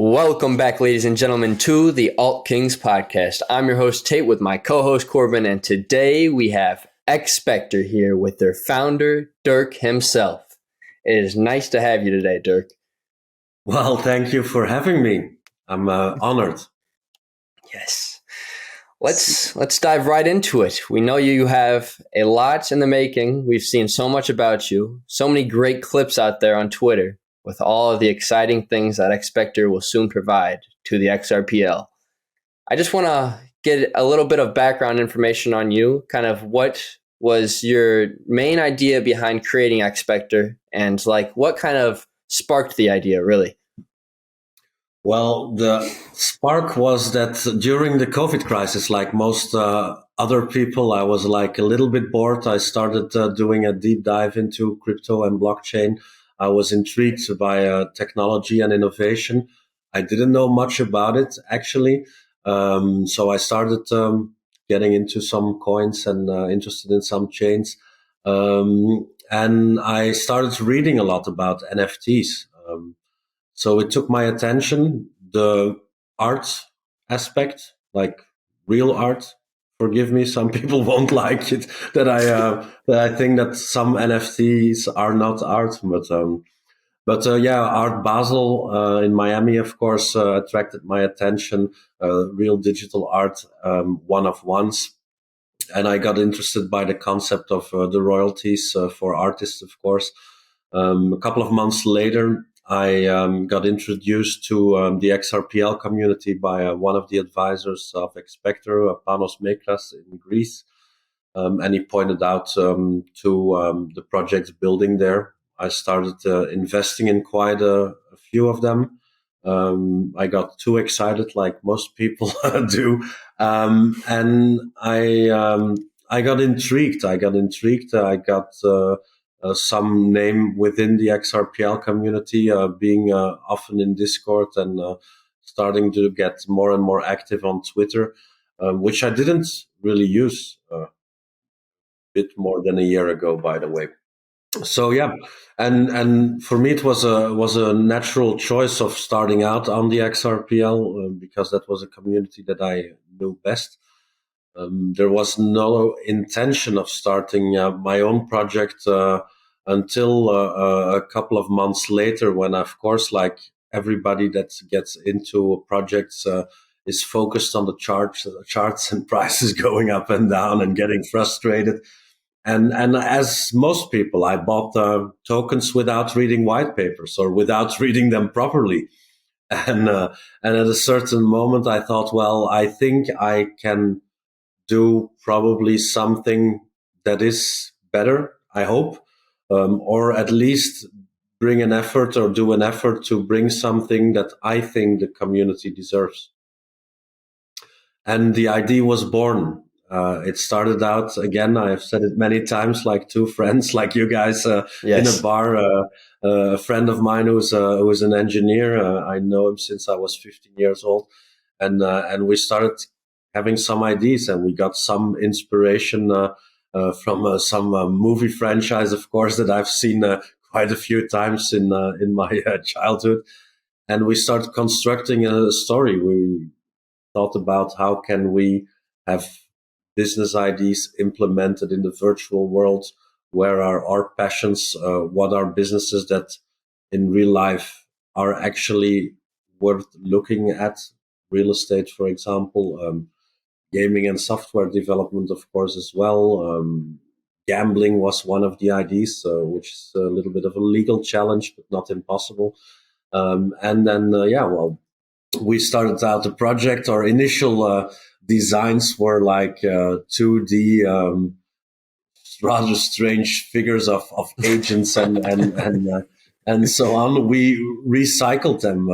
Welcome back, ladies and gentlemen, to the Alt Kings podcast. I'm your host, Tate, with my co-host, Corbin, and today we have xSpectar here with their founder, Dirk himself. It is nice to have you today, Dirk. Well, thank you for having me. I'm honored. Yes. Let's dive right into it. We know you have a lot in the making. We've seen so much about you, so many great clips out there on Twitter with all of the exciting things that xSpectar will soon provide to the XRPL. I just want to get a little bit of background information on you, kind of what was your main idea behind creating xSpectar and what kind of sparked the idea, really? Well, the spark was that during the COVID crisis, like most other people, I was a little bit bored. I started doing a deep dive into crypto and blockchain. I was intrigued by technology and innovation. I didn't know much about it, actually. So I started getting into some coins and interested in some chains. And I started reading a lot about NFTs. So it took my attention, the art aspect, like real art. Forgive me, some people won't like it that I think that some NFTs are not art, but Art Basel in Miami, of course, attracted my attention. Real digital art, one of ones, and I got interested by the concept of the royalties for artists, of course. A couple of months later, I got introduced to the XRPL community by one of the advisors of xSpectar, Panos Mekras in Greece. And he pointed out to the projects building there. I started investing in quite a few of them. I got too excited, like most people do, and I got intrigued. I got some name within the XRPL community, being often in Discord and starting to get more and more active on Twitter, which I didn't really use a bit more than a year ago, by the way. So yeah, and for me it was a natural choice of starting out on the XRPL because that was a community that I knew best. There was no intention of starting my own project until a couple of months later, when, of course, like everybody that gets into projects, is focused on the charts and prices going up and down and getting frustrated. And as most people, I bought tokens without reading white papers or without reading them properly. And at a certain moment, I thought, well, I think I can do probably something that is better, I hope, or at least bring an effort or do an effort to bring something that I think the community deserves. And the idea was born. It started out, again, I have said it many times, like two friends, like you guys, in a bar. A friend of mine who's an engineer. I know him since I was 15 years old. And we started having some ideas, and we got some inspiration from some movie franchise, of course, that I've seen quite a few times in my childhood. And we started constructing a story. We thought about how can we have business ideas implemented in the virtual world. Where are our passions? What are businesses that in real life are actually worth looking at? Real estate, for example, gaming and software development, of course, as well. Gambling was one of the ideas, which is a little bit of a legal challenge, but not impossible. And then, we started out the project. Our initial designs were like 2D, rather strange figures of agents and so on. We recycled them.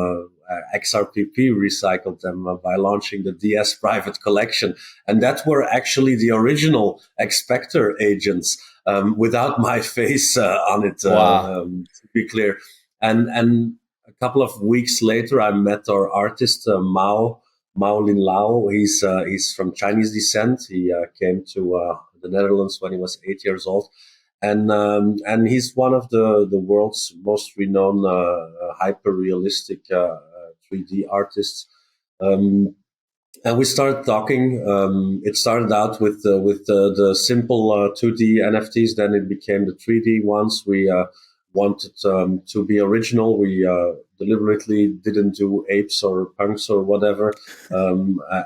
XRPP recycled them by launching the DS private collection. And that were actually the original xSpectar agents, without my face on it, to be clear. And a couple of weeks later, I met our artist, Mao Lin Lao. He's from Chinese descent. He came to the Netherlands when he was 8 years old. And he's one of the world's most renowned hyper-realistic 3D artists. And we started talking. It started out with the simple 2D NFTs. Then it became the 3D ones. We wanted to be original. We deliberately didn't do apes or punks or whatever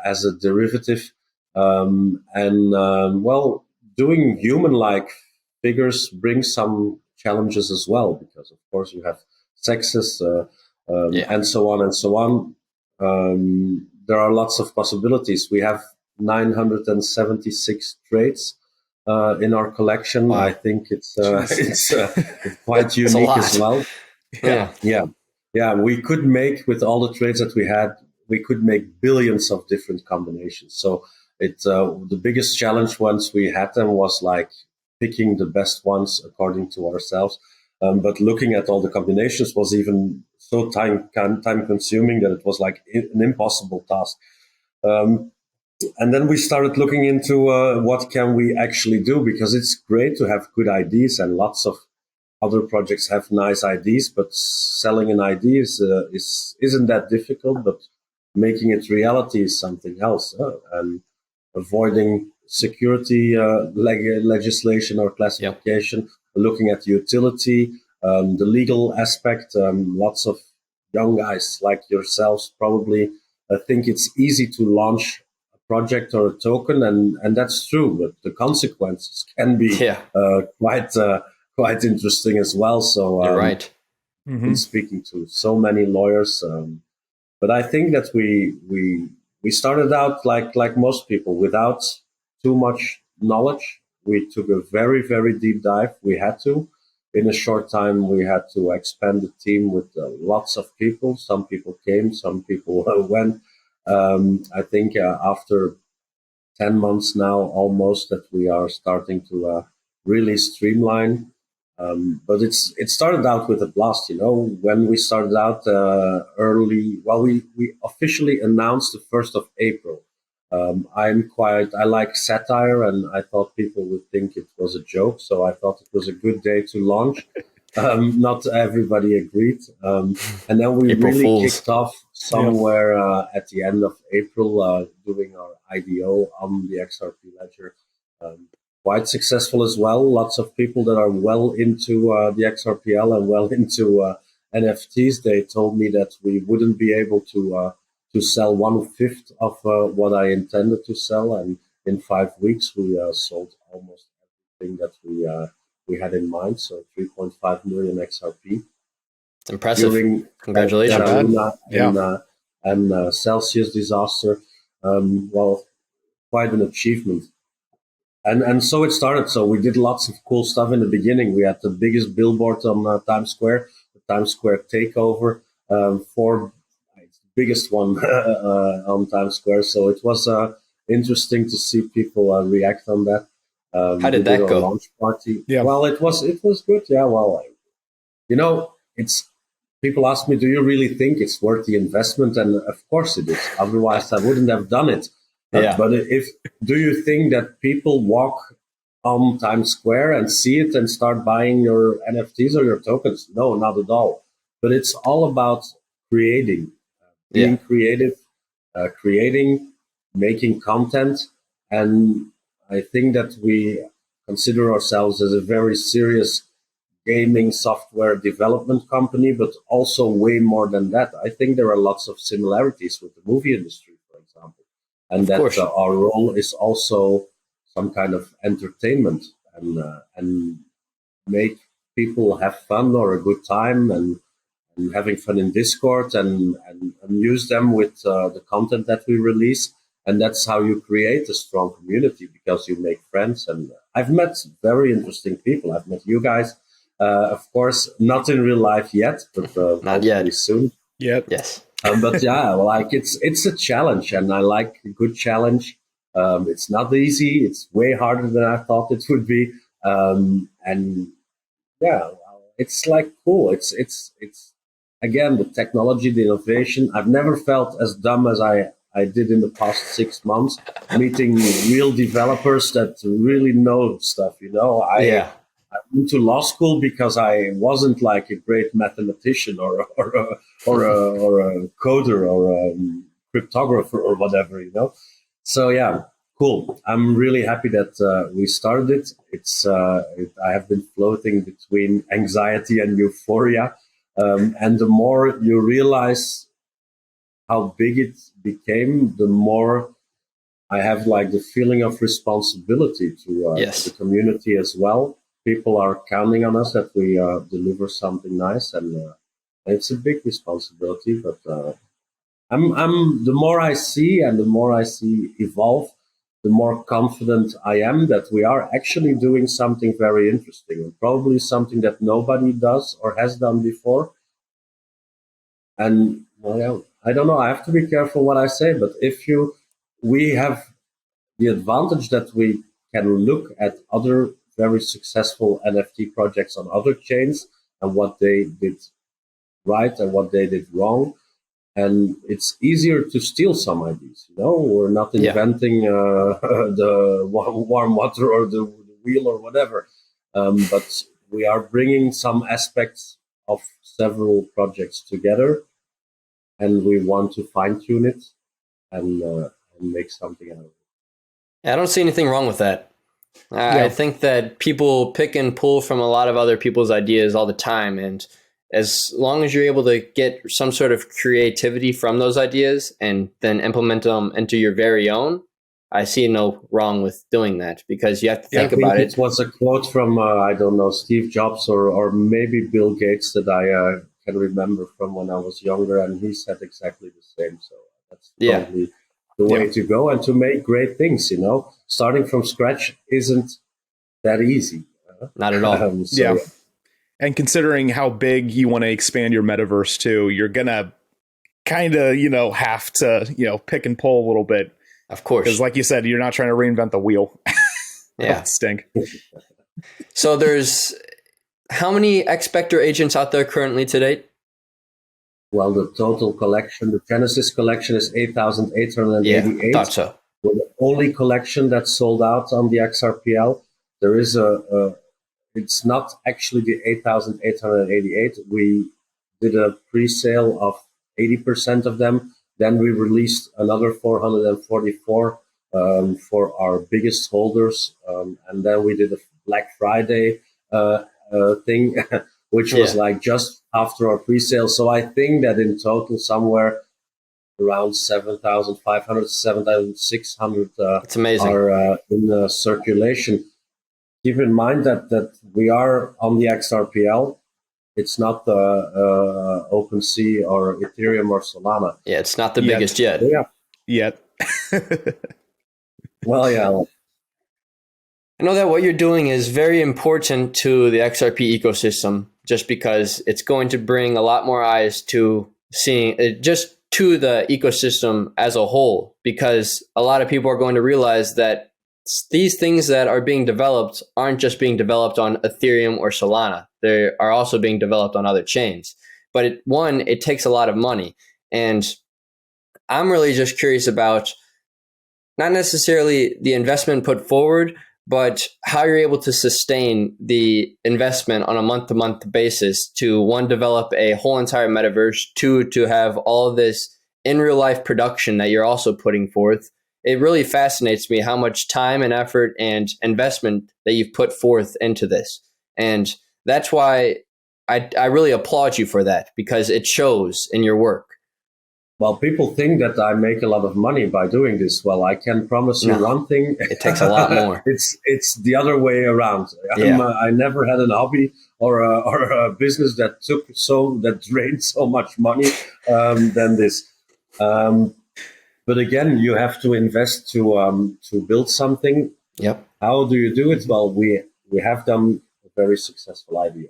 as a derivative. Well, doing human-like figures brings some challenges as well, because of course you have sexes and so on and so on. There are lots of possibilities. We have 976 traits in our collection. Wow. I think it's quite unique as well. Yeah. We could make, with all the traits that we had, we could make billions of different combinations. So the biggest challenge once we had them was like picking the best ones according to ourselves. But looking at all the combinations was even so time consuming that it was like an impossible task. And then we started looking into what can we actually do, because it's great to have good ideas, and lots of other projects have nice ideas, but selling an idea isn't that difficult, but making it reality is something else. And avoiding security legislation or classification, looking at utility, the legal aspect. Lots of young guys like yourselves probably think it's easy to launch a project or a token, and that's true, but the consequences can be quite interesting as well. So you're right. Been speaking to so many lawyers, but I think that we started out like most people, without too much knowledge. We took a very, very deep dive. We had to. In a short time, we had to expand the team with lots of people. Some people came, some people went. I think after 10 months now, almost, that we are starting to really streamline. But it started out with a blast, when we started out early. Well, we officially announced the 1st of April. I like satire, and I thought people would think it was a joke, so I thought it was a good day to launch. Not everybody agreed. And then we April really Fools. kicked off somewhere at the end of April, doing our IDO on the XRP ledger. Quite successful as well. Lots of people that are well into the XRPL and well into NFTs. They told me that we wouldn't be able to sell 1/5 of what I intended to sell, and in 5 weeks we sold almost everything that we had in mind. So 3.5 million XRP. It's impressive. Congratulations. And Celsius disaster. Well, quite an achievement. And so it started. So we did lots of cool stuff in the beginning. We had the biggest billboard on Times Square, the Times Square takeover, it's the biggest one on Times Square. So it was interesting to see people react on that. How did that go? Launch party. Yeah. Well, it was good. Yeah. Well, it's people ask me, do you really think it's worth the investment? And of course it is. Otherwise, I wouldn't have done it. But do you think that people walk on Times Square and see it and start buying your NFTs or your tokens? No, not at all. But it's all about creating, being creative, creating, making content. And I think that we consider ourselves as a very serious gaming software development company, but also way more than that. I think there are lots of similarities with the movie industry, for example. And that our role is also some kind of entertainment and make people have fun or a good time and having fun in Discord and amuse them with the content that we release. And that's how you create a strong community, because you make friends. And I've met very interesting people. I've met you guys, of course, not in real life yet, but hopefully soon. Yep. Yes. But it's a challenge, and I like a good challenge. It's not easy. It's way harder than I thought it would be. It's like cool. It's again, the technology, the innovation. I've never felt as dumb as I did in the past 6 months, meeting real developers that really know stuff. I went to law school because I wasn't like a great mathematician or or a coder or a cryptographer or whatever, So yeah, cool. I'm really happy that we started it. I have been floating between anxiety and euphoria, and the more you realize how big it became, the more I have like the feeling of responsibility to the community as well. People are counting on us that we deliver something nice, and it's a big responsibility. But I'm the more I see and the more I see evolve, the more confident I am that we are actually doing something very interesting and probably something that nobody does or has done before. And well, yeah, I don't know. I have to be careful what I say, but we have the advantage that we can look at other very successful NFT projects on other chains and what they did right and what they did wrong. And it's easier to steal some ideas. We're not inventing the warm water or the wheel or whatever, but we are bringing some aspects of several projects together, and we want to fine tune it and make something out of it. I don't see anything wrong with that. I think that people pick and pull from a lot of other people's ideas all the time. And as long as you're able to get some sort of creativity from those ideas and then implement them into your very own, I see no wrong with doing that, because you have to think about it. It was a quote from, I don't know, Steve Jobs or maybe Bill Gates that I can remember from when I was younger. And he said exactly the same. So that's probably the way to go and to make great things. Starting from scratch isn't that easy. Not at all. And considering how big you want to expand your metaverse to, you're going to kind of, have to, pick and pull a little bit. Of course. Because like you said, you're not trying to reinvent the wheel. Yeah. Stink. So there's how many xSpectar agents out there currently to date? Well, the total collection, the Genesis collection, is 8,888. Yeah, thought so. We're the only collection that's sold out on the XRPL. There is it's not actually the 8,888. We did a pre-sale of 80% of them. Then we released another 444 for our biggest holders. And then we did a Black Friday thing, which was like just after our pre-sale. So I think that in total somewhere around 7,500, 7,600 it's amazing. Are in circulation. Keep in mind that we are on the XRPL. It's not OpenSea or Ethereum or Solana. Yeah, it's not the biggest yet. Yet. Well, yeah. I know that what you're doing is very important to the XRP ecosystem, just because it's going to bring a lot more eyes to seeing it, just to the ecosystem as a whole, because a lot of people are going to realize that these things that are being developed aren't just being developed on Ethereum or Solana. They are also being developed on other chains. But it takes a lot of money. And I'm really just curious about not necessarily the investment put forward, but how you're able to sustain the investment on a month-to-month basis to, one, develop a whole entire metaverse, two, to have all of this in real life production that you're also putting forth. It really fascinates me how much time and effort and investment that you've put forth into this. And that's why I really applaud you for that, because it shows in your work. Well, people think that I make a lot of money by doing this. Well, I can promise you one thing. It takes a lot more. It's the other way around. I never had a hobby or a business that drained so much money than this. But again, you have to invest to build something. Yep. How do you do it? Well, we have done a very successful IDO.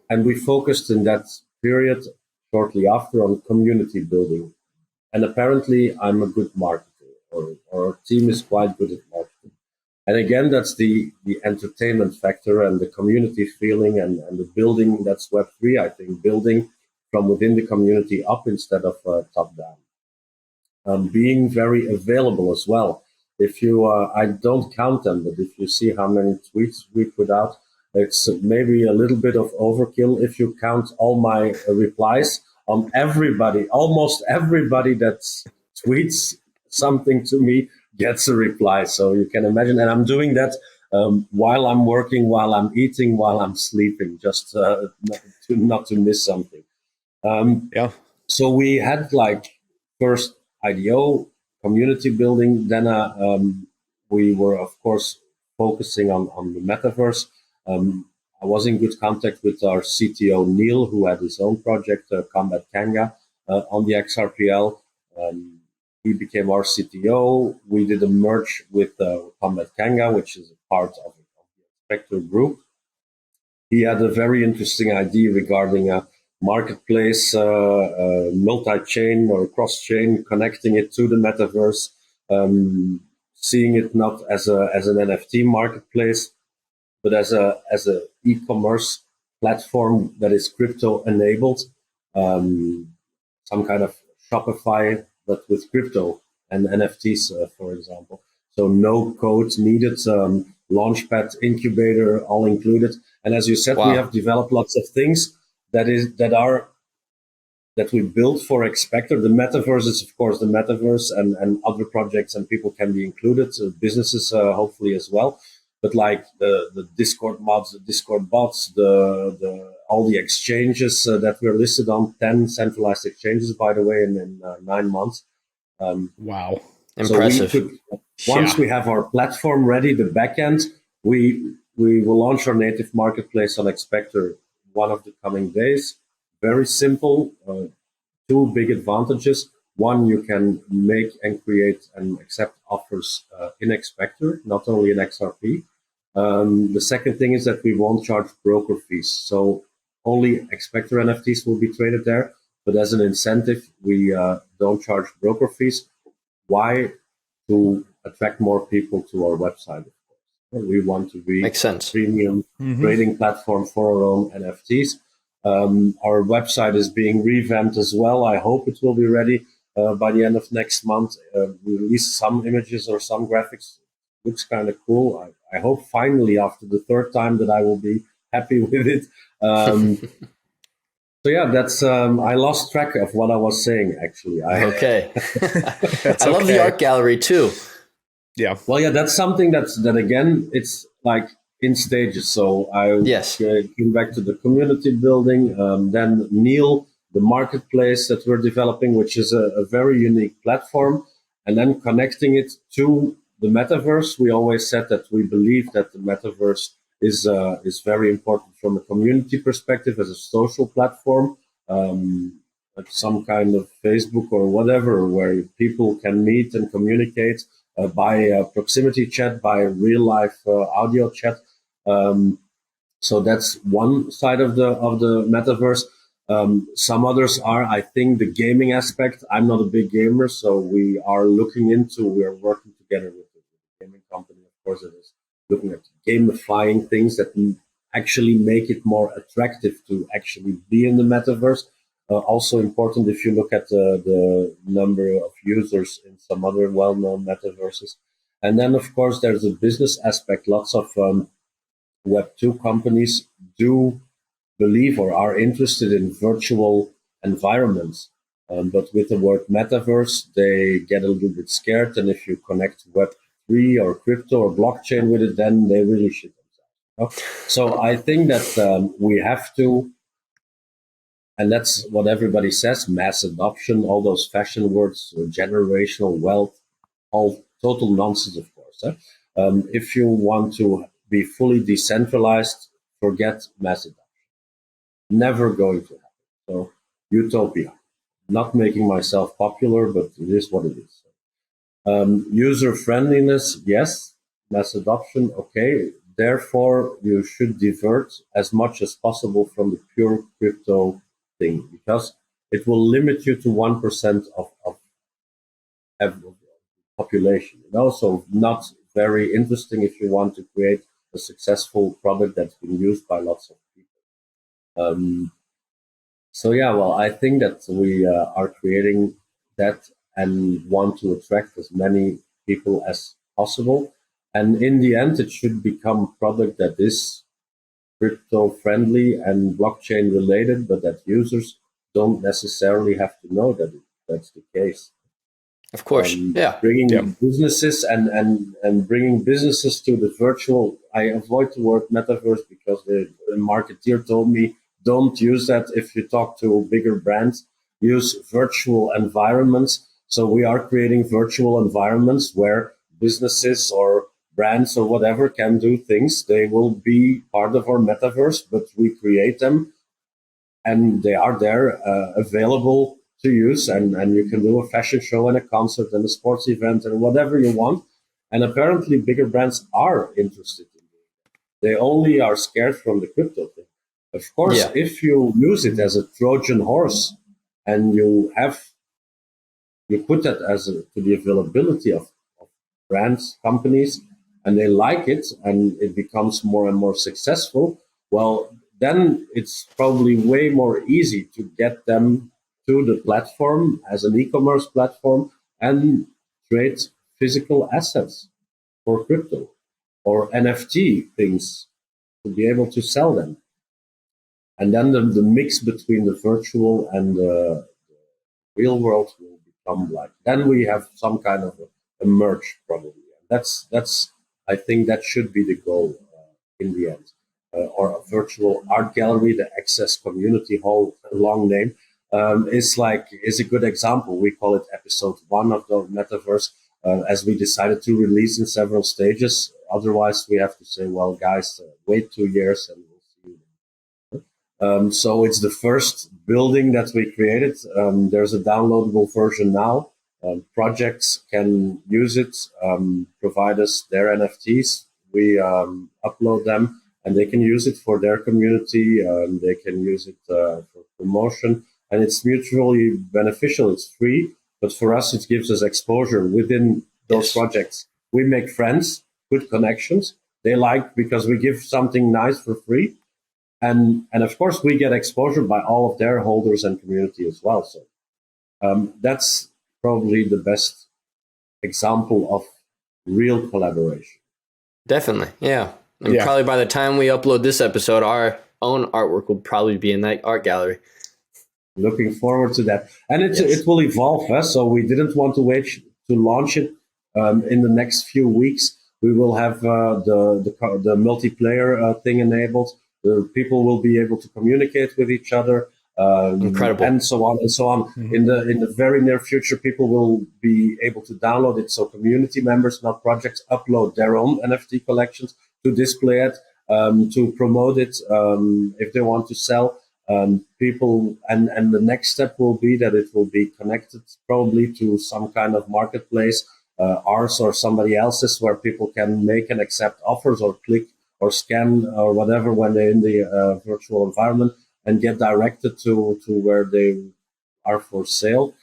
And we focused in that period shortly after on community building. And apparently I'm a good marketer, or our team is quite good at marketing. And again, that's the entertainment factor and the community feeling and the building. That's Web3, I think, building from within the community up instead of top down. Being very available as well. If you, I don't count them, but if you see how many tweets we put out, It's maybe a little bit of overkill if you count all my replies on everybody. Almost everybody that tweets something to me gets a reply. So you can imagine, and I'm doing that while I'm working, while I'm eating, while I'm sleeping, just not to miss something. Yeah. So we had like first IDO, community building, then we were of course focusing on the metaverse. I was in good contact with our CTO Neil, who had his own project, Combat Kanga, on the XRPL. Um, he became our CTO. We did a merge with Combat Kanga, which is a part of the xSpectar group. He had a very interesting idea regarding a marketplace, multi-chain or cross-chain, connecting it to the metaverse, seeing it not as an NFT marketplace, but as a e-commerce platform that is crypto enabled, some kind of Shopify, but with crypto and NFTs, for example. So no code needed, launchpad, incubator, all included. And as you said, we have developed lots of things that we built for xSpectar. The metaverse is, of course, the metaverse, and other projects and people can be included, businesses hopefully as well. But like the Discord mods, the Discord bots, the all the exchanges that were listed on 10 centralized exchanges, by the way, in 9 months. Wow. Impressive. So once we have our platform ready, the backend, we will launch our native marketplace on xSpectar one of the coming days. Very simple, two big advantages. One, you can make and create and accept offers in xSpectar, not only in XRP. The second thing is that we won't charge broker fees. So only xSpectar NFTs will be traded there. But as an incentive, we don't charge broker fees. Why? To attract more people to our website. We want to be a premium trading platform for our own NFTs. Our website is being revamped as well. I hope it will be ready by the end of next month. We release some images or some graphics. Looks kind of cool. I hope finally, after the third time, that I will be happy with it. So yeah, that's I lost track of what I was saying. Actually, Okay. I love the art gallery too. Yeah. Well, yeah, that's something that again, it's like in stages. So I came back to the community building. Then Neil, the marketplace that we're developing, which is a very unique platform, and then connecting it to the metaverse. We always said that we believe that the metaverse is very important from a community perspective as a social platform, like some kind of Facebook or whatever, where people can meet and communicate by proximity chat, by real life audio chat. So that's one side of the metaverse. Some others are, I think, the gaming aspect. I'm not a big gamer, so we are working together with the gaming company, of course, that is looking at gamifying things that actually make it more attractive to actually be in the metaverse. Also important if you look at the number of users in some other well-known metaverses. And then, of course, there's a business aspect. Lots of Web2 companies do believe or are interested in virtual environments. But with the word metaverse, they get a little bit scared. And if you connect Web3 or crypto or blockchain with it, then they really shit themselves. So I think that we have to, and that's what everybody says, mass adoption, all those fashion words, generational wealth, all total nonsense, of course. If you want to be fully decentralized, forget mass adoption. Never going to happen. So utopia. Not making myself popular, but it is what it is. User friendliness, yes. Mass adoption, okay. Therefore, you should divert as much as possible from the pure crypto thing, because it will limit you to 1% of population. So not very interesting if you want to create a successful product that's been used by lots of people. So yeah, well, I think that we are creating that and want to attract as many people as possible. And in the end, it should become a product that is crypto friendly and blockchain related, but that users don't necessarily have to know that that's the case. Of course. Yeah. Bringing businesses and bringing businesses to the virtual. I avoid the word metaverse because the marketeer told me don't use that if you talk to bigger brands. Use virtual environments. So we are creating virtual environments where businesses or brands or whatever can do things. They will be part of our metaverse, but we create them and they are there available to use. And you can do a fashion show and a concert and a sports event and whatever you want. And apparently bigger brands are interested in it. They only are scared from the crypto thing. Of course, if you use it as a Trojan horse and you put that to the availability of brands, companies, and they like it and it becomes more and more successful, well, then it's probably way more easy to get them to the platform as an e-commerce platform and trade physical assets for crypto or NFT things to be able to sell them. And then the mix between the virtual and the real world will become like, then we have some kind of a merge probably. That's I think that should be the goal in the end. Or a virtual art gallery, the XS Community Hall, long name, is a good example. We call it episode 1 of the metaverse, as we decided to release in several stages. Otherwise, we have to say, well, guys, wait 2 years and we'll see you. So it's the first building that we created. There's a downloadable version now. Projects can use it, provide us their NFTs. We upload them. And they can use it for their community. They can use it for promotion. And it's mutually beneficial. It's free. But for us, it gives us exposure within those projects. We make friends, good connections. They like because we give something nice for free. And of course, we get exposure by all of their holders and community as well. So that's probably the best example of real collaboration. Definitely. Yeah. And probably by the time we upload this episode, our own artwork will probably be in that art gallery. Looking forward to that. And it will evolve. So we didn't want to wait to launch it in the next few weeks. We will have the multiplayer thing enabled. The people will be able to communicate with each other. Incredible. And so on and so on. Mm-hmm. In the very near future, people will be able to download it. So community members, not projects, upload their own NFT collections to display it, to promote it if they want to sell. People and the next step will be that it will be connected probably to some kind of marketplace, ours or somebody else's, where people can make and accept offers or click or scan or whatever when they're in the virtual environment and get directed to where they are for sale.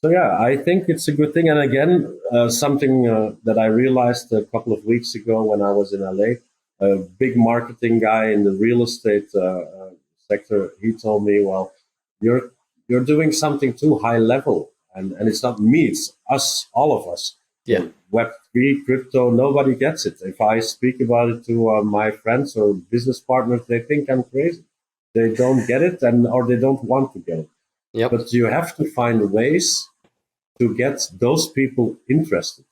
So yeah, I think it's a good thing. And again, something that I realized a couple of weeks ago when I was in LA, a big marketing guy in the real estate sector, he told me, well, you're doing something too high level. And it's not me, it's us, all of us. Yeah. Web3, crypto, nobody gets it. If I speak about it to my friends or business partners, they think I'm crazy. They don't get it or they don't want to get it. Yep. But you have to find ways to get those people interested.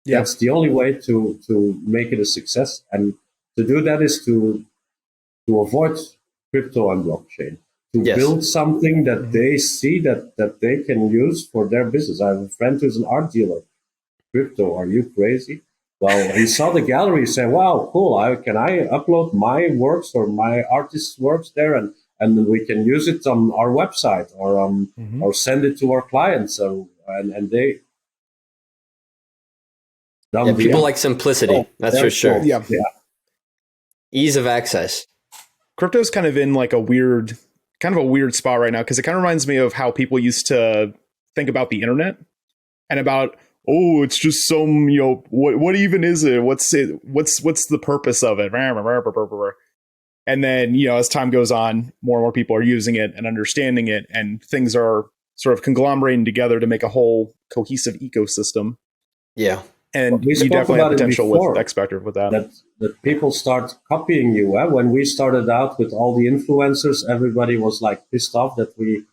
Yep. That's the only way to make it a success. And to do that is to avoid crypto and blockchain, to build something that they see that they can use for their business. I have a friend who's an art dealer. Crypto, are you crazy? Well, he saw the gallery, he said, wow, cool. Can I upload my works or my artist's works there and we can use it on our website or send it to our clients. And they... people like simplicity. That's for sure. Yeah. Ease of access. Crypto's kind of in like a weird spot right now because it kind of reminds me of how people used to think about the internet and about, oh, it's just some, what even is it? What's the purpose of it? And then, as time goes on, more and more people are using it and understanding it, and things are sort of conglomerating together to make a whole cohesive ecosystem. Yeah. And We you spoke definitely have about it potential with before, xSpectar with that. that people start copying you. When we started out with all the influencers, everybody was like pissed off that we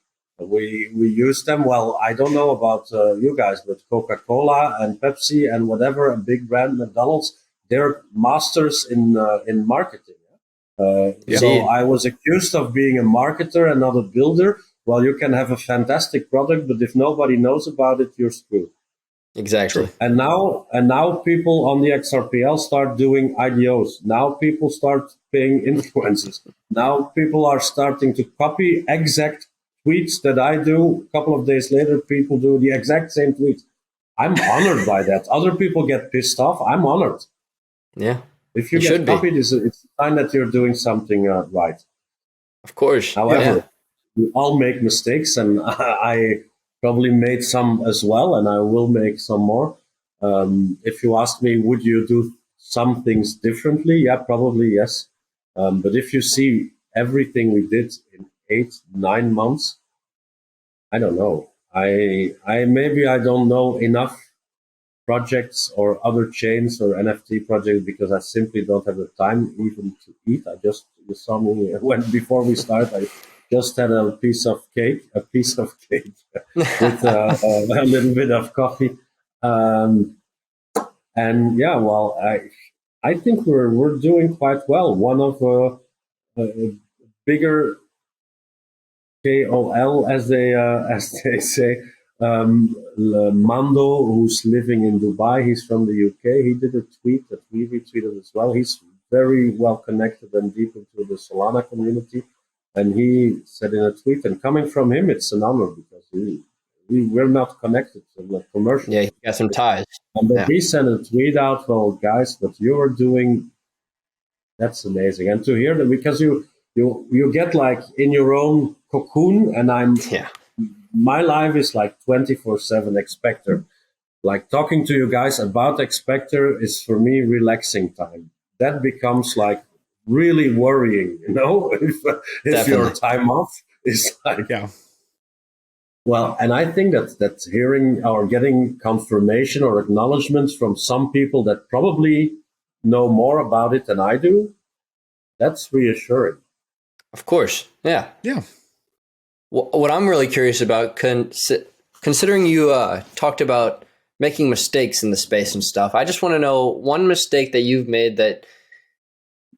used them. Well, I don't know about you guys, but Coca-Cola and Pepsi and whatever, a big brand, McDonald's, they're masters in marketing. So I was accused of being a marketer and not a builder. Well, you can have a fantastic product, but if nobody knows about it, you're screwed. Exactly. And now people on the XRPL start doing IDOs. Now people start paying influencers. Now people are starting to copy exact tweets that I do. A couple of days later, people do the exact same tweets. I'm honored by that. Other people get pissed off. I'm honored. Yeah. If you get copied, it's a sign that you're doing something right. Of course. However, we all make mistakes, and I probably made some as well, and I will make some more. If you ask me, would you do some things differently? Yeah, probably yes. But if you see everything we did in 8-9 months, I don't know. I maybe I don't know enough projects or other chains or NFT projects because I simply don't have the time even to eat. You saw me when before we start. I just had a piece of cake with a little bit of coffee, and yeah, well, I think we're doing quite well. One of bigger KOL, as they say, Mando, who's living in Dubai. He's from the UK. He did a tweet that we retweeted as well. He's very well connected and deep into the Solana community. And he said in a tweet, and coming from him, it's an honor because we're not connected to like commercial. Yeah, he got some ties. And he sent a tweet out, well, guys, what you're doing, that's amazing. And to hear that, because you get like in your own cocoon, and my life is like 24/7 xSpectar. Like talking to you guys about xSpectar is for me relaxing time. That becomes like really worrying, if your time off is like, well, and I think that hearing or getting confirmation or acknowledgement from some people that probably know more about it than I do, that's reassuring. Of course. Yeah. What I'm really curious about, considering you talked about making mistakes in the space and stuff, I just want to know one mistake that you've made that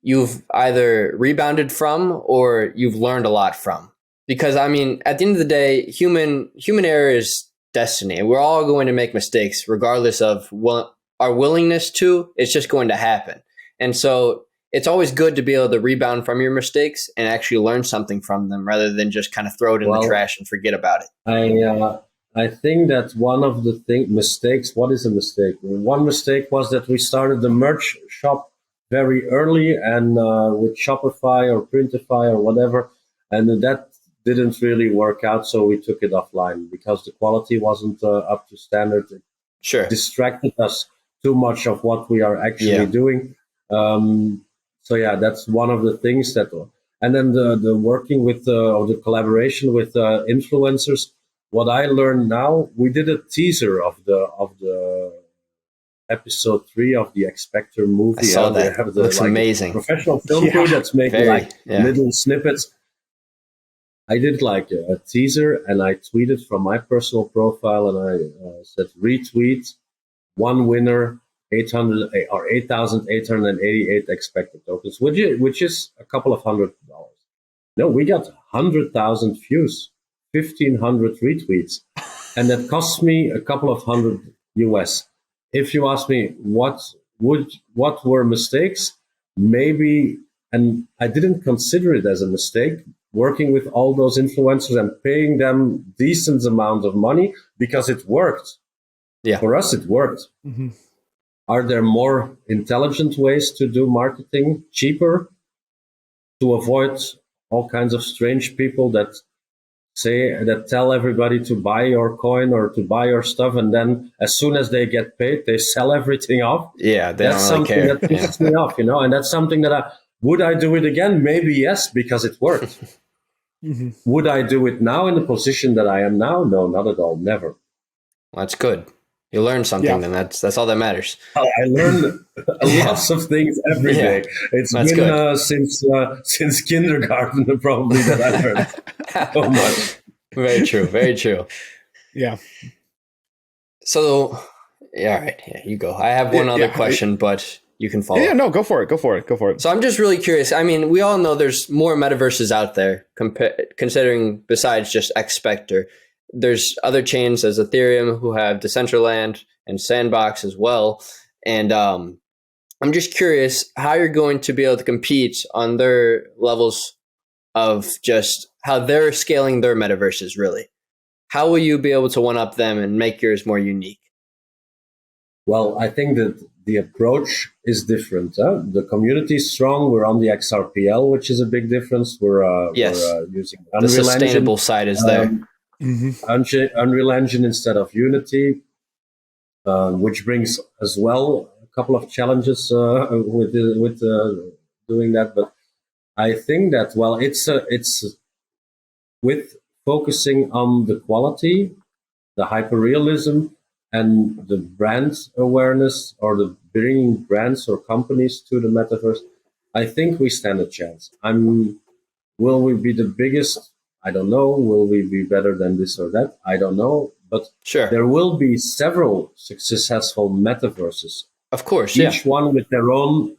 you've either rebounded from or you've learned a lot from. Because, I mean, at the end of the day, human error is destiny. We're all going to make mistakes regardless of our willingness to. It's just going to happen. And so it's always good to be able to rebound from your mistakes and actually learn something from them rather than just kind of throw it in the trash and forget about it. I think that one of the mistakes, what is a mistake? One mistake was that we started the merch shop very early and with Shopify or Printify or whatever, and that didn't really work out, so we took it offline because the quality wasn't up to standard. It distracted us too much of what we are actually doing. So yeah, that's one of the things that, and then the working with or the collaboration with influencers. What I learned now, we did a teaser of the episode 3 of the xSpectar movie. I saw that. It looks amazing. Professional film crew that's making little snippets. I did like a teaser, and I tweeted from my personal profile, and I said retweet one winner. 8,888 xSpectar tokens, which is a couple of $100. No, we got 100,000 views, 1,500 retweets, and that cost me a couple of $100 US. If you ask me what were mistakes, maybe, and I didn't consider it as a mistake, working with all those influencers and paying them decent amount of money because it worked. Yeah, for us it worked. Mm-hmm. Are there more intelligent ways to do marketing, cheaper, to avoid all kinds of strange people that tell everybody to buy your coin or to buy your stuff, and then as soon as they get paid, they sell everything off? Yeah, that's don't really something care. That pisses me off, and that's something that would I do it again? Maybe yes, because it worked. Mm-hmm. Would I do it now in the position that I am now? No, not at all, never. Well, that's good. You learn something, Yeah. then that's all that matters. I learn lots of things every day. It's That's been good. since kindergarten probably that I learned so much. Very true. Very true. Yeah. So, yeah, all right. Yeah, you go. I have one other Yeah. question, but you can follow. Yeah, no, go for it. Go for it. Go for it. So I'm just really curious. I mean, we all know there's more metaverses out there, considering besides just xSpectar. There's other chains as Ethereum who have Decentraland and Sandbox as well. And I'm just curious how you're going to be able to compete on their levels of just how they're scaling their metaverses, really. How will you be able to one up them and make yours more unique? Well, I think that the approach is different. The community is strong. We're on the XRPL, which is a big difference. Yes. We're using The Unreal sustainable Engine, side is there. Unreal Engine instead of Unity, which brings as well a couple of challenges with doing that. But I think that it's with focusing on the quality, the hyperrealism, and the brand awareness, or the bringing brands or companies to the metaverse, I think we stand a chance. Will we be the biggest? I don't know. Will we be better than this or that? I don't know. But Sure. there will be several successful metaverses, Of course, each one with their own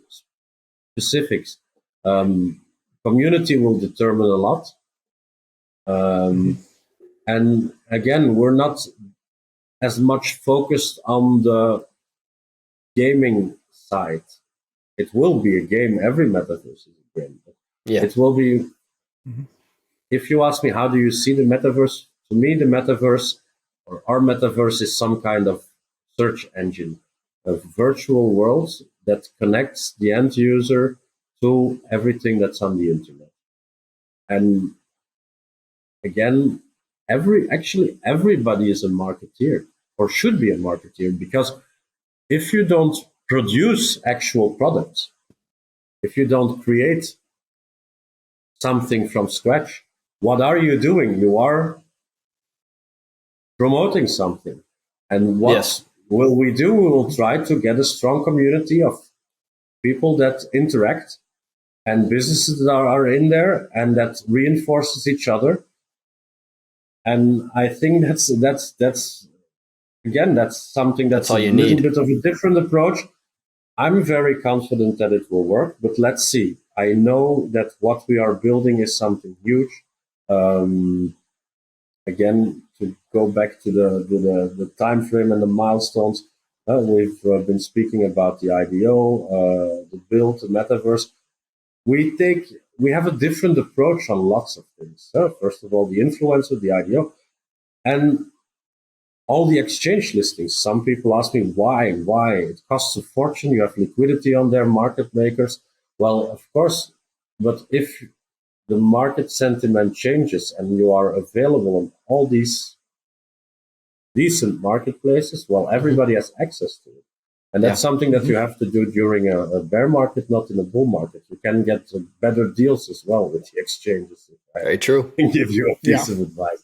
specifics. Community will determine a lot. And again, we're not as much focused on the gaming side. It will be a game. Every metaverse is a game. Yeah. It will be. If you ask me, how do you see the metaverse? To me, the metaverse, or our metaverse, is some kind of search engine, a virtual world that connects the end user to everything that's on the internet. And again, everybody is a marketeer, or should be a marketeer, because if you don't produce actual products, if you don't create something from scratch, what are you doing? You are promoting something. And what will we do? We will try to get a strong community of people that interact, and businesses that are in there, and that reinforces each other. And I think that's again, that's something that's all a you little need. bit of a different approach. I'm very confident that it will work, but let's see. I know that what we are building is something huge. Again, to go back to the time frame and the milestones, we've been speaking about the IDO, the build, the metaverse. We have a different approach on lots of things. First of all, the influencer, the IDO, and all the exchange listings. Some people ask me why. It costs a fortune. You have liquidity on their market makers. Well, of course, but if the market sentiment changes and you are available on all these decent marketplaces, well, everybody has access to it. And that's something that you have to do during a bear market, not in a bull market. You can get better deals as well with the exchanges. Very true. I can give you a piece of advice.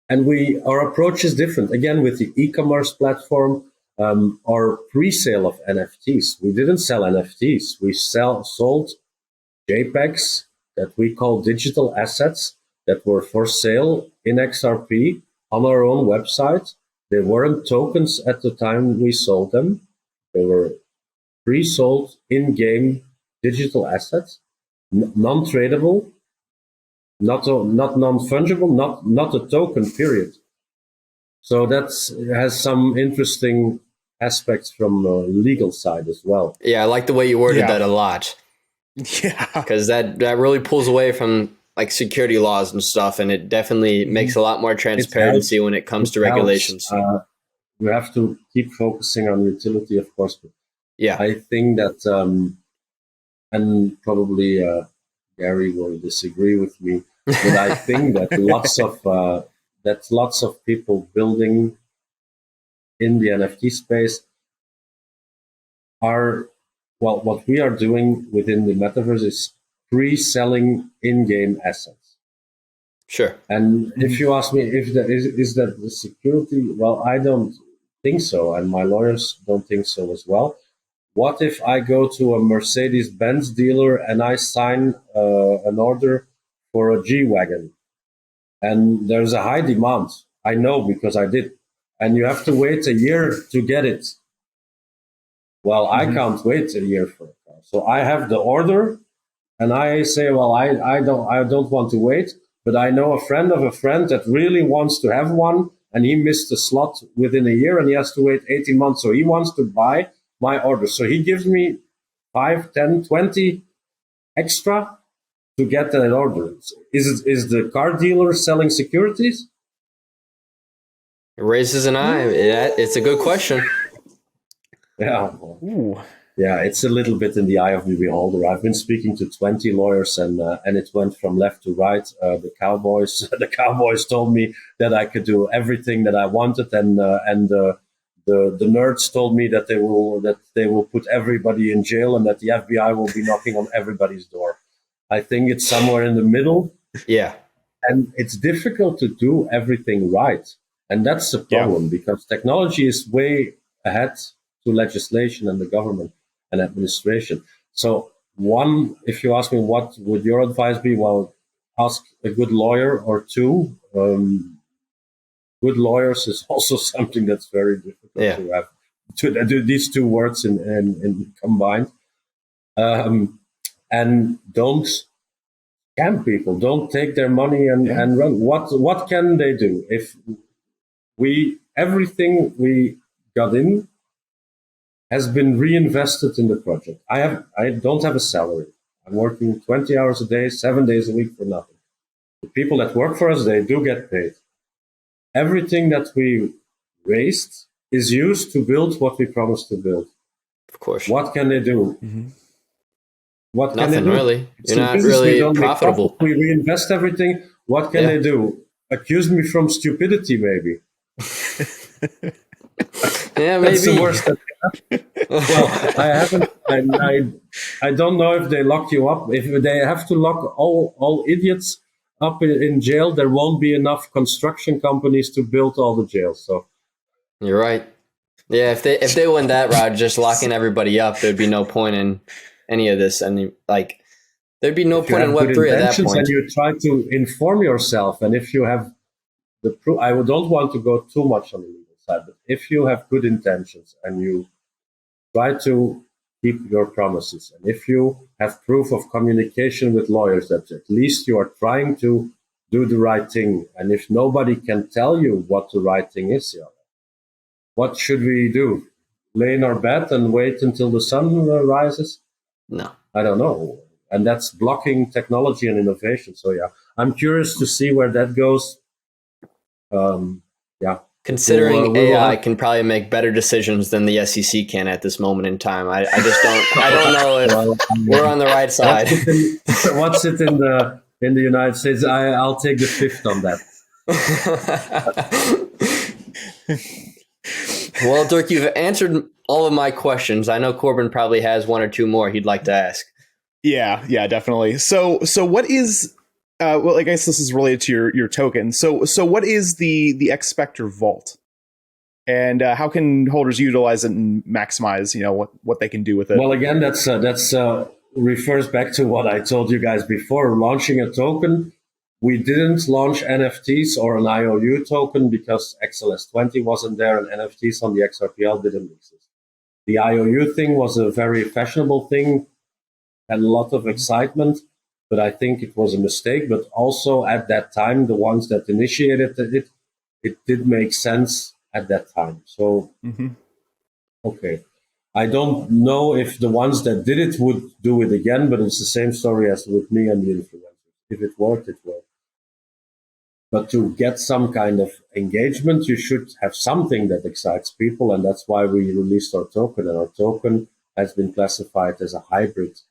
And our approach is different. Again, with the e-commerce platform, our pre-sale of NFTs. We didn't sell NFTs. We sold JPEGs that we call digital assets that were for sale in XRP on our own website. They weren't tokens at the time we sold them. They were pre-sold in-game digital assets, non-tradable, not non-fungible, not a token, period. So that has some interesting aspects from the legal side as well. Yeah, I like the way you worded that a lot. Yeah. Because that really pulls away from like security laws and stuff, and it definitely makes a lot more transparency when it comes to regulations. We have to keep focusing on utility, of course. But yeah, I think that, and probably Gary will disagree with me, but I think that lots of people building in the NFT space are, well, what we are doing within the metaverse is pre-selling in-game assets. Sure. And if you ask me if that is that the security, well, I don't think so, and my lawyers don't think so as well. What if I go to a Mercedes-Benz dealer and I sign an order for a G-Wagon, and there's a high demand? I know because I did, and you have to wait a year to get it. Well, I can't wait a year for a car, so I have the order, and I say, well, I don't want to wait, but I know a friend of a friend that really wants to have one, and he missed the slot within a year, and he has to wait 18 months. So he wants to buy my order. So he gives me 5, 10, 20 extra to get that order. Is the car dealer selling securities? It raises an eye. It's a good question. Yeah. Ooh. Yeah, it's a little bit in the eye of the beholder. I've been speaking to 20 lawyers, and it went from left to right. The Cowboys told me that I could do everything that I wanted, and the nerds told me that they will put everybody in jail and that the FBI will be knocking on everybody's door. I think it's somewhere in the middle. Yeah. And it's difficult to do everything right, and that's the problem because technology is way ahead to legislation and the government and administration. So if you ask me what would your advice be, well, ask a good lawyer or two. Good lawyers is also something that's very difficult to have. To do these two words in combined, and don't scam people. Don't take their money and run. What can they do if everything we got in has been reinvested in the project? I don't have a salary. I'm working 20 hours a day, 7 days a week for nothing. The people that work for us, they do get paid. Everything that we raised is used to build what we promised to build. Of course. What can they do? What can Nothing they do? really. You're not Business, really we don't make profitable. profit, we reinvest everything. What can they do? Accuse me from stupidity, maybe. Yeah, maybe. That's the worst. Well, I haven't. I don't know if they lock you up. If they have to lock all idiots up in jail, there won't be enough construction companies to build all the jails. So you're right. Yeah, if they went that route, just locking everybody up, there'd be no point in any of this. And there'd be no point in Web3 at that point. And you try to inform yourself, and if you have the proof, I don't want to go too much on the legal side, but if you have good intentions and you try to keep your promises, and if you have proof of communication with lawyers that at least you are trying to do the right thing, and if nobody can tell you what the right thing is, what should we do? Lay in our bed and wait until the sun rises? No. I don't know. And that's blocking technology and innovation. So, I'm curious to see where that goes. Considering AI can probably make better decisions than the SEC can at this moment in time. I just don't. I don't know if we're on the right side. What's it in the United States? I'll take the fifth on that. Well, Dirk, you've answered all of my questions. I know Corbin probably has one or two more he'd like to ask. Yeah, definitely. So what is? Well, I guess this is related to your token. So what is the xSpectar Vault, and how can holders utilize it and maximize what they can do with it? Well, again, that's refers back to what I told you guys before. Launching a token, we didn't launch NFTs or an IOU token because XLS20 wasn't there and NFTs on the XRPL didn't exist. The IOU thing was a very fashionable thing, had a lot of excitement, but I think it was a mistake. But also at that time, the ones that initiated it did make sense at that time. So, okay. I don't know if the ones that did it would do it again, but it's the same story as with me and the influencers. If it worked, it worked. But to get some kind of engagement, you should have something that excites people, and that's why we released our token. And our token has been classified as a hybrid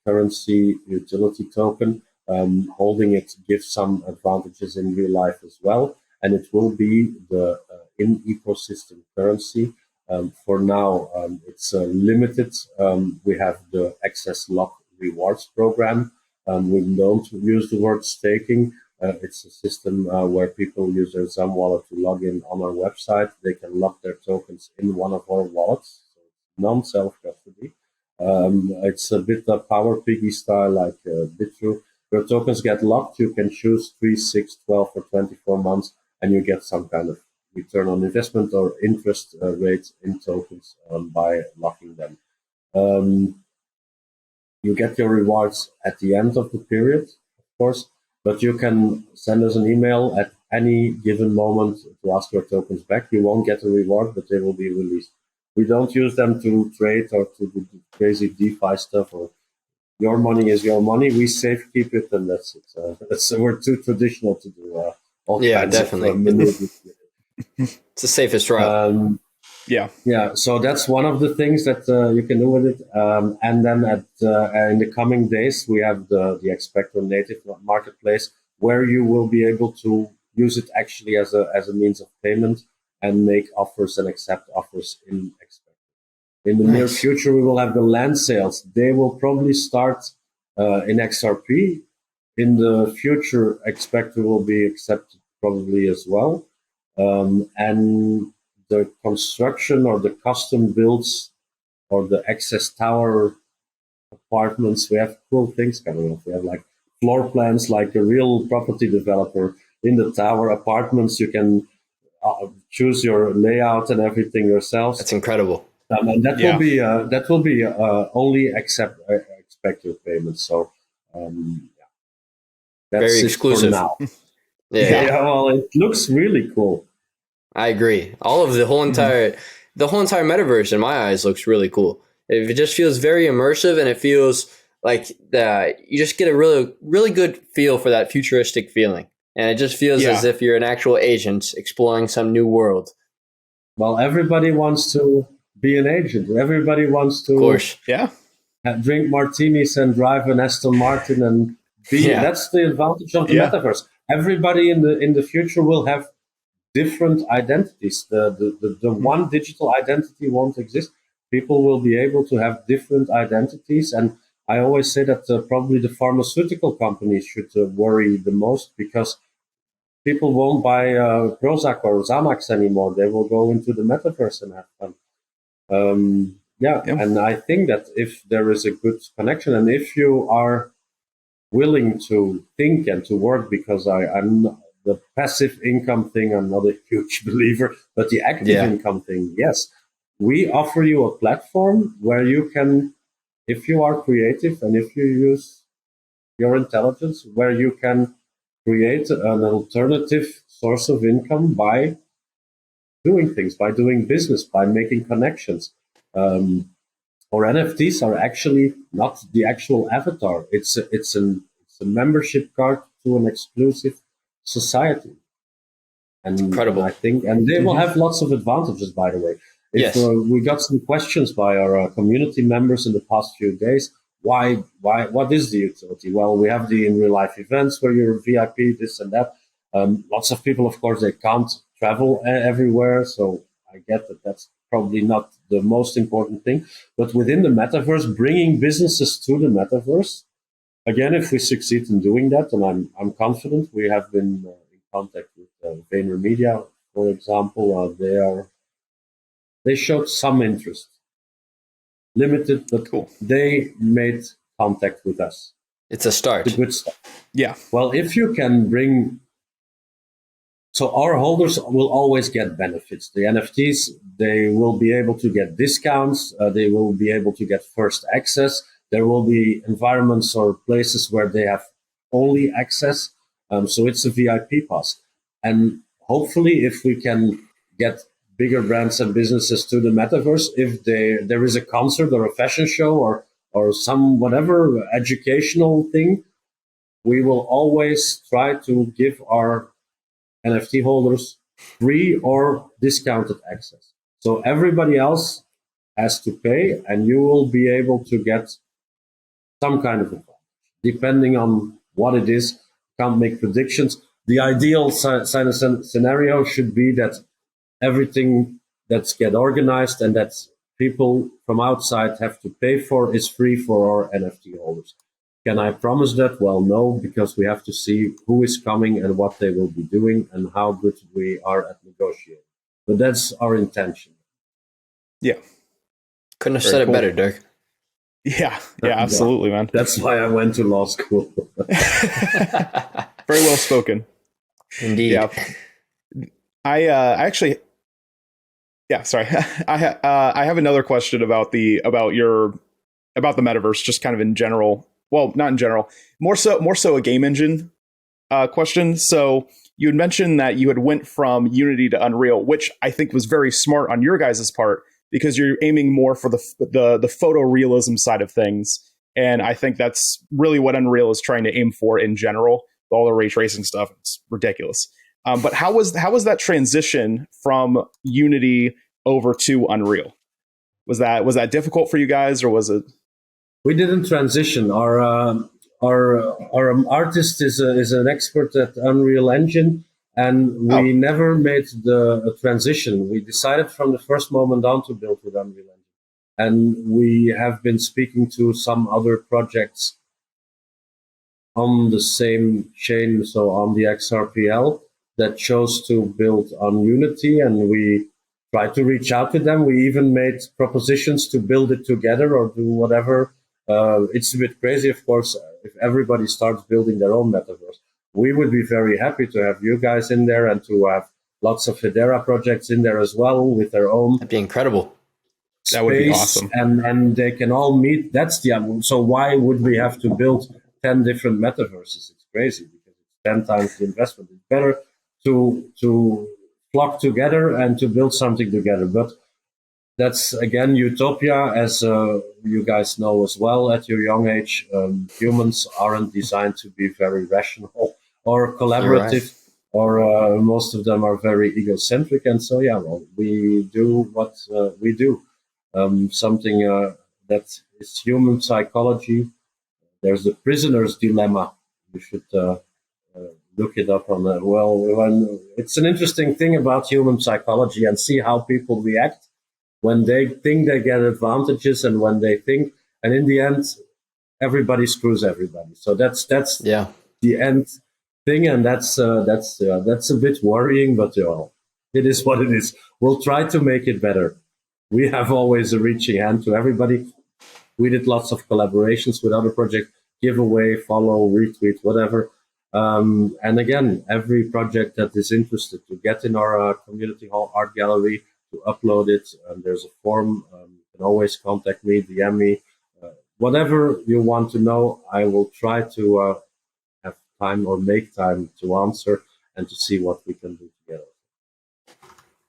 currency utility token. Holding it gives some advantages in real life as well, and it will be the in-ecosystem currency. For now, it's limited. We have the excess lock rewards program. We don't use the word staking. It's a system where people use their Zam wallet to log in on our website. They can lock their tokens in one of our wallets, so non-self custody. It's a bit of Power Piggy style, like Bitrue. Your tokens get locked. You can choose 3, 6, 12, or 24 months, and you get some kind of return on investment or interest rate in tokens by locking them. You get your rewards at the end of the period, of course, but you can send us an email at any given moment to ask your tokens back. You won't get a reward, but they will be released. We don't use them to trade or to do crazy DeFi stuff, or your money is your money. We safe keep it, and that's it. We're too traditional to do all kinds definitely. of maneuvers. It's the safest route. Yeah. So that's one of the things that you can do with it. And then in the coming days, we have the xSpectar native marketplace, where you will be able to use it actually as a means of payment and make offers and accept offers in xSpectar. In the near future, we will have the land sales. They will probably start in XRP. In the future, xSpectar will be accepted probably as well. And the construction or the custom builds or the access tower apartments, we have cool things coming up. We have like floor plans, like a real property developer in the tower apartments. You can choose your layout and everything yourself. That's incredible. And that will be only xSpectar payments. So that's very exclusive for now. Yeah, well, it looks really cool. I agree. All of the whole entire metaverse in my eyes looks really cool. It just feels very immersive, and it feels like that you just get a really good feel for that futuristic feeling. And it just feels as if you're an actual agent exploring some new world. Well, everybody wants to be an agent. Everybody wants to, of course, drink martinis and drive an Aston Martin and be. Yeah. That's the advantage of the metaverse. Everybody in the future will have different identities. The one digital identity won't exist. People will be able to have different identities, and I always say that probably the pharmaceutical companies should worry the most, because people won't buy Prozac or Xanax anymore. They will go into the metaverse and have fun. And I think that if there is a good connection, and if you are willing to think and to work, because I'm not, the passive income thing, I'm not a huge believer, but the active income thing, yes. We offer you a platform where you can, if you are creative and if you use your intelligence, where you can create an alternative source of income by doing things, by doing business, by making connections. Or NFTs are actually not the actual avatar. It's a membership card to an exclusive society. And incredible. I think, and they will have lots of advantages, by the way. We got some questions by our community members in the past few days. What is the utility? Well, we have the in real life events where you're VIP, this and that. Lots of people, of course, they can't travel everywhere. So I get that that's probably not the most important thing. But within the metaverse, bringing businesses to the metaverse, again, if we succeed in doing that, and I'm confident, we have been in contact with VaynerMedia, for example. They showed some interest, limited, but cool. They made contact with us. It's a start. It's a good start. Yeah. Well, if you can bring, so our holders will always get benefits. The NFTs, they will be able to get discounts. They will be able to get first access. There will be environments or places where they have only access. So it's a VIP pass. And hopefully, if we can get bigger brands and businesses to the metaverse, if there is a concert or a fashion show or some whatever educational thing, we will always try to give our NFT holders free or discounted access. So everybody else has to pay, and you will be able to get some kind of advantage, depending on what it is. Can't make predictions. The ideal scenario should be that everything that's get organized and that people from outside have to pay for is free for our NFT holders. Can I promise that? Well, no, because we have to see who is coming and what they will be doing and how good we are at negotiating. But that's our intention. Yeah. Couldn't have Very said cool. it better, Dirk. Yeah, absolutely, man. That's why I went to law school. Very well spoken. Indeed. Yeah. I actually, yeah, sorry. I have another question about the metaverse, just kind of in general. Well, not in general, more so a game engine question. So you had mentioned that you had went from Unity to Unreal, which I think was very smart on your guys' part, because you're aiming more for the photorealism side of things. And I think that's really what Unreal is trying to aim for in general. All the ray tracing stuff, it's ridiculous. But how was that transition from Unity over to Unreal? Was that difficult for you guys, or was it? We didn't transition. Our artist is an expert at Unreal Engine, and we never made the transition. We decided from the first moment on to build with Unreal Engine, and we have been speaking to some other projects on the same chain, so on the XRPL, that chose to build on Unity, and we tried to reach out to them. We even made propositions to build it together or do whatever. It's a bit crazy, of course, if everybody starts building their own metaverse. We would be very happy to have you guys in there and to have lots of Hedera projects in there as well with their own. That'd be incredible. That would be awesome. And they can all meet. That's the so why would we have to build 10 different metaverses? It's crazy because it's 10 times the investment. It's better to flock together and to build something together. But that's, again, utopia, as you guys know as well at your young age. Humans aren't designed to be very rational or collaborative, or most of them are very egocentric. And so, yeah, well, we do what we do. Something that is human psychology. There's the prisoner's dilemma. You should look it up on that. Well, it's an interesting thing about human psychology, and see how people react when they think they get advantages and when they think, and in the end, everybody screws everybody. So that's the end thing, and that's a bit worrying, but it is what it is. We'll try to make it better. We have always a reaching hand to everybody. We did lots of collaborations with other projects, giveaway, follow, retweet, whatever. And again, every project that is interested to get in our community hall art gallery, to upload it, there's a form. You can always contact me, DM me. Whatever you want to know, I will try to have time or make time to answer and to see what we can do together.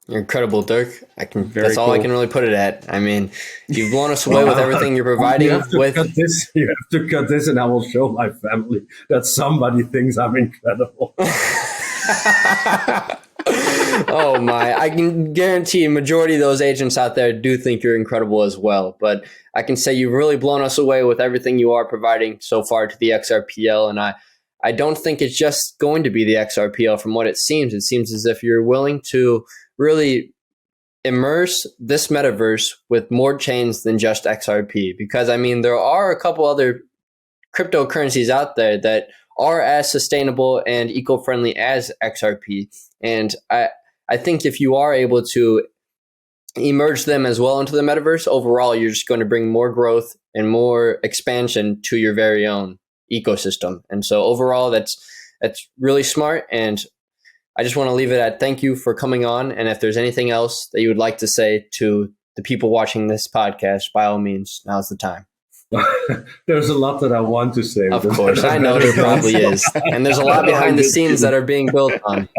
You're incredible, Dirk. That's all cool. I can really put it at. I mean, you've blown us away with everything you're providing. You have to cut this, and I will show my family that somebody thinks I'm incredible. Oh my, I can guarantee a majority of those agents out there do think you're incredible as well. But I can say you've really blown us away with everything you are providing so far to the XRPL. And I don't think it's just going to be the XRPL from what it seems. It seems as if you're willing to really immerse this metaverse with more chains than just XRP. Because, I mean, there are a couple other cryptocurrencies out there that are as sustainable and eco-friendly as XRP. And I think if you are able to emerge them as well into the metaverse, overall, you're just going to bring more growth and more expansion to your very own ecosystem. And so overall, that's really smart. And I just want to leave it at thank you for coming on. And if there's anything else that you would like to say to the people watching this podcast, by all means, now's the time. There's a lot that I want to say. Of course, I know there probably is. And there's a lot behind the scenes that are being built on.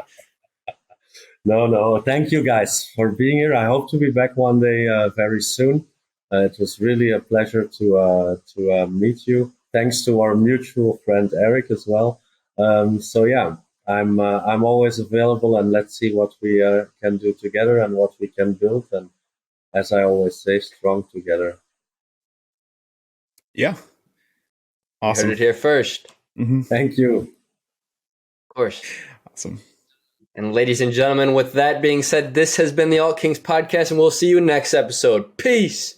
No. Thank you guys for being here. I hope to be back one day very soon. It was really a pleasure to meet you. Thanks to our mutual friend Eric as well. So yeah, I'm always available, and let's see what we can do together and what we can build. And as I always say, strong together. Yeah. Awesome. You heard it here first. Mm-hmm. Thank you. Of course. Awesome. And ladies and gentlemen, with that being said, this has been the Alt Kings podcast, and we'll see you next episode. Peace.